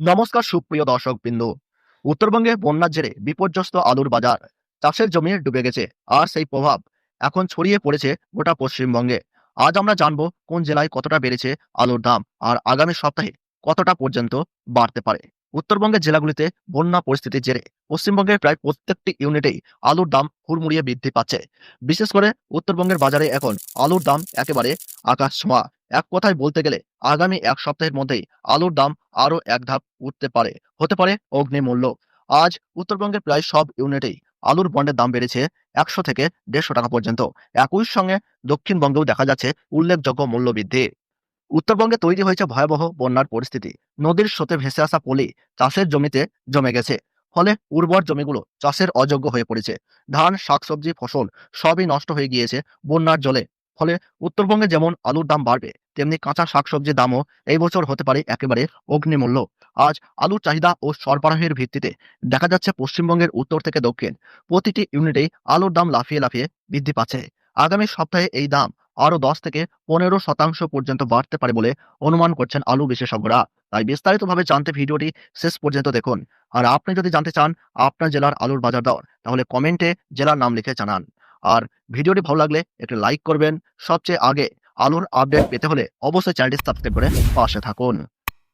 নমস্কার সুপ্রিয় দর্শকবৃন্দ। উত্তরবঙ্গে বন্যার জেরে বিপর্যস্ত আলুর বাজার, চাষের জমি ডুবে গেছে, আর সেই প্রভাব এখন ছড়িয়ে পড়েছে গোটা পশ্চিমবঙ্গে। আজ আমরা জানবো কোন জেলায় কতটা বেড়েছে আলুর দাম, আর আগামী সপ্তাহে কতটা পর্যন্ত বাড়তে পারে। উত্তরবঙ্গের জেলাগুলিতে বন্যা পরিস্থিতির জেরে পশ্চিমবঙ্গের প্রায় প্রত্যেকটি ইউনিটেই আলুর দাম হুড়মুড়িয়ে বৃদ্ধি পাচ্ছে। বিশেষ করে উত্তরবঙ্গের বাজারে এখন আলুর দাম একেবারে আকাশ ছোঁয়া। এক কথায় বলতে গেলে আগামী এক সপ্তাহের মধ্যেই আলুর দাম আরো এক ধাপ উঠতে পারে, হতে পারে অগ্নিমূল্য। আজ উত্তরবঙ্গের প্রায় সব ইউনিটেই আলুর বন্ডের দাম বেড়েছে ১০০ থেকে ১৫০ টাকা পর্যন্ত। একই সঙ্গে দক্ষিণবঙ্গেও দেখা যাচ্ছে উল্লেখযোগ্য মূল্য বৃদ্ধি। উত্তরবঙ্গে তৈরি হয়েছে ভয়াবহ বন্যার পরিস্থিতি। নদীর স্রোতে ভেসে আসা পলি চাষের জমিতে জমে গেছে। ফলে উর্বর জমিগুলো চাষের অযোগ্য হয়ে পড়েছে। ধান, শাকসবজি, ফসল সবই নষ্ট হয়ে গিয়েছে বন্যার জলে। ফলে উত্তরবঙ্গে যেমন আলুর দাম বাড়বে, তেমনি কাঁচা শাকসবজির দামও এই বছর হতে পারে একেবারে অগ্নিমূল্য। আজ আলুর চাহিদা ও সরবরাহের ভিত্তিতে দেখা যাচ্ছে পশ্চিমবঙ্গের উত্তর থেকে দক্ষিণ প্রতিটি ইউনিটেই আলুর দাম লাফিয়ে লাফিয়ে বৃদ্ধি পাচ্ছে। আগামী সপ্তাহে এই দাম আরো ১০ থেকে ১৫% পর্যন্ত বাড়তে পারে বলে অনুমান করছেন আলু বিশেষজ্ঞরা। তাই বিস্তারিতভাবে জানতে ভিডিওটি শেষ পর্যন্ত দেখুন। আর আপনি যদি জানতে চান আপনার জেলার আলুর বাজার দর, তাহলে কমেন্টে জেলার নাম লিখে জানান। আর ভিডিওটি ভালো লাগলে একটু লাইক করবেন। সবচেয়ে আগে আলুর আপডেট পেতে হলে অবশ্যই চ্যানেলটি সাবস্ক্রাইব করে পাশে থাকুন।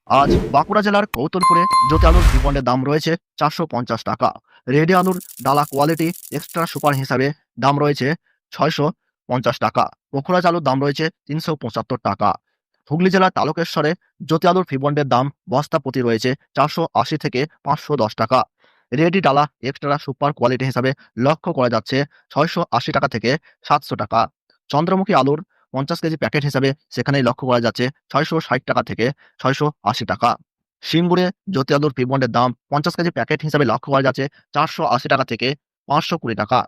আজ বাঁকুড়া জেলার কৌতুলপুরে জ্যোতি আলুর বিপণের দাম রয়েছে ৪৫০ টাকা। রেডি আলুর ডালা কোয়ালিটি এক্সট্রা সুপার হিসাবে দাম রয়েছে ৬৫০ টাকা। পোখরাজ আলুর দাম রয়েছে ৩৭৫ টাকা। হুগলি জেলার তারকেশ্বরে জ্যোতি আলুর ফিবন্ডের দাম বস্তা প্রতি রয়েছে ৪৮০ থেকে ৫১০ টাকা। রেডি ডালা এক্সট্রা সুপার কোয়ালিটি হিসাবে লক্ষ্য করা যাচ্ছে ৬৮০ টাকা থেকে ৭০০ টাকা। চন্দ্রমুখী আলুর ৫০ কেজি প্যাকেট হিসাবে সেখানেই লক্ষ্য করা যাচ্ছে ৬৬০ টাকা থেকে ৬৮০ টাকা। সিঙ্গুরে জ্যোতি আলুর ফিবন্ডের দাম ৫০ কেজি প্যাকেট হিসাবে লক্ষ্য করা যাচ্ছে ৪৮০ টাকা থেকে ৫২০ টাকা,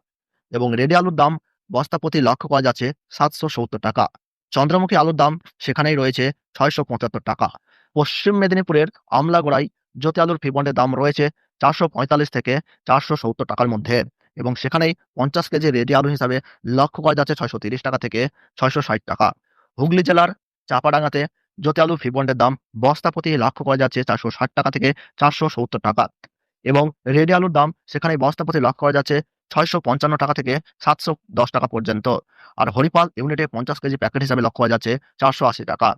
এবং রেডি আলুর দাম বস্তা প্রতি লক্ষ্য করা যাচ্ছে ৭৭০ টাকা। চন্দ্রমুখী আলুর দাম সেখানেই রয়েছে ৬৭৫ টাকা। পশ্চিম মেদিনীপুরের আমলাগোড়ায় জ্যোতি আলুর ফিবন্ডের দাম রয়েছে ৪৪৫ থেকে ৪৭০ টাকার মধ্যে, এবং সেখানেই ৫০ কেজি রেডি আলু হিসাবে লক্ষ্য করা যাচ্ছে ৬৩০ টাকা থেকে ৬৬০ টাকা। হুগলি জেলার চাপাডাঙ্গাতে জ্যোতি আলুর ফিবন্ডের দাম বস্তা প্রতি লক্ষ্য করা যাচ্ছে ৪৬০ টাকা থেকে ৪৭০ টাকা, এবং রেডি আলুর দাম সেখানে বস্তা প্রতি লক্ষ্য করা যাচ্ছে ৬৫৫ টাকা থেকে ৭১০ টাকা পর্যন্ত। আর হরিপাল ইউনিটে ৫০ কেজি প্যাকেট হিসাবে লক্ষ্য করা যাচ্ছে ৪৮০ টাকা।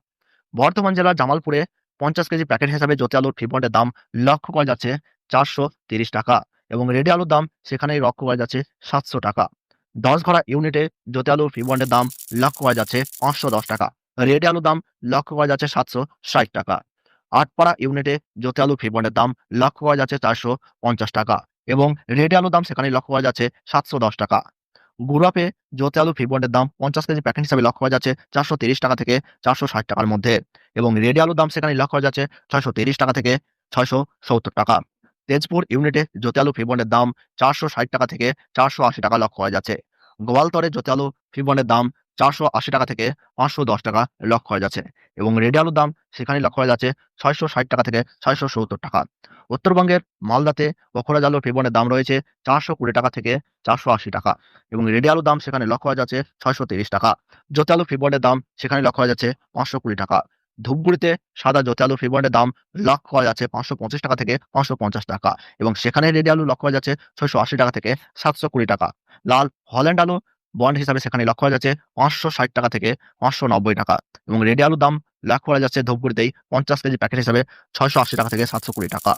বর্ধমান জেলার জামালপুরে ৫০ কেজি প্যাকেট হিসাবে জ্যোতি আলুর ফিবন্ডের দাম লক্ষ্য করা যাচ্ছে ৪৩০ টাকা, এবং রেডি আলুর দাম সেখানেই লক্ষ্য করা যাচ্ছে ৭০০ টাকা। ১০ ঘড়া ইউনিটে জ্যোতি আলুর ফিবন্ডের দাম লক্ষ্য করা যাচ্ছে ৫১০ টাকা। রেডি আলুর দাম লক্ষ্য করা যাচ্ছে ৭৬০ টাকা। আটপাড়া ইউনিটে জ্যোতি আলুর ফিবন্ডের দাম লক্ষ্য করা যাচ্ছে ৪৫০ টাকা, এবং রেডি আলুর দাম সেখানে লক্ষ্য করা যাচ্ছে ৭১০ টাকা। গুড়াপে জ্যোতি আলুর ফিবন্ডের দাম ৫০ কেজি প্যাকেট হিসাবে লক্ষ্য করা যাচ্ছে ৪৩০ টাকা থেকে ৪৬০ টাকার মধ্যে, এবং রেডি আলুর দাম সেখানে লক্ষ্য করা যাচ্ছে ৬৩০ টাকা থেকে ৬৭০ টাকা। তেজপুর ইউনিটে জ্যোতি আলু ফিবন্ডের দাম ৪৬০ টাকা থেকে ৪৮০ টাকা লক্ষ্য করা যাচ্ছে। গোয়ালতরে জ্যোতি আলু ফিবন্ডের দাম ৪৮০ টাকা থেকে ৫১০ টাকা লক্ষ্য করা যাচ্ছে, এবং রেডি আলুর দাম সেখানে লক্ষ্য করা যাচ্ছে ৬৬০ টাকা থেকে ৬৭০ টাকা। উত্তরবঙ্গের মালদাতে পোখরাজ আলুর ফিবন্ডের দাম রয়েছে ৪২০ টাকা থেকে ৪৮০ টাকা, এবং রেডি আলুর দাম সেখানে লক্ষ্য করা যাচ্ছে ৬৩০ টাকা। জ্যোতি আলু ফিবন্ডের দাম সেখানে লক্ষ্য করা যাচ্ছে ৫২০ টাকা। ধূপগুড়িতে সাদা জ্যোতি আলু ফিবন্ডের দাম লক্ষ্য করা যাচ্ছে ৫২৫ টাকা থেকে ৫৫০ টাকা, এবং সেখানে রেডি আলু লক্ষ্য করা যাচ্ছে ৬৮০ টাকা থেকে ৭২০ টাকা। লাল হল্যান্ড আলু বন্ড হিসাবে সেখানে লক্ষ্য করা যাচ্ছে ৫৬০ টাকা থেকে ৫৯০ টাকা, এবং রেডি আলুর দাম লক্ষ্য করা যাচ্ছে ধূপগুড়িতেই ৫০ কেজি প্যাকেট হিসাবে ৬৮০ টাকা থেকে ৭২০ টাকা।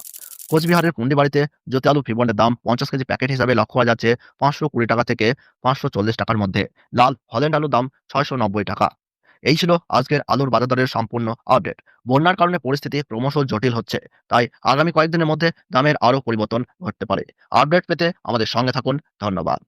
কোচবিহারের কুন্ডিবাড়িতে জ্যোতি আলু ফিবন্ডের দাম ৫০ কেজি প্যাকেট হিসাবে লক্ষ্য করা যাচ্ছে ৫২০ টাকা থেকে ৫৪০ টাকার মধ্যে। লাল হল্যান্ড আলুর দাম ৬৯০ টাকা। এই ছিল আজকের আলুর বাজার দরের সম্পূর্ণ আপডেট। বন্যার কারণে পরিস্থিতি ক্রমশ জটিল হচ্ছে, তাই আগামী কয়েকদিনের মধ্যে দামের আরো পরিবর্তন ঘটতে পারে। আপডেট পেতে আমাদের সঙ্গে থাকুন। ধন্যবাদ।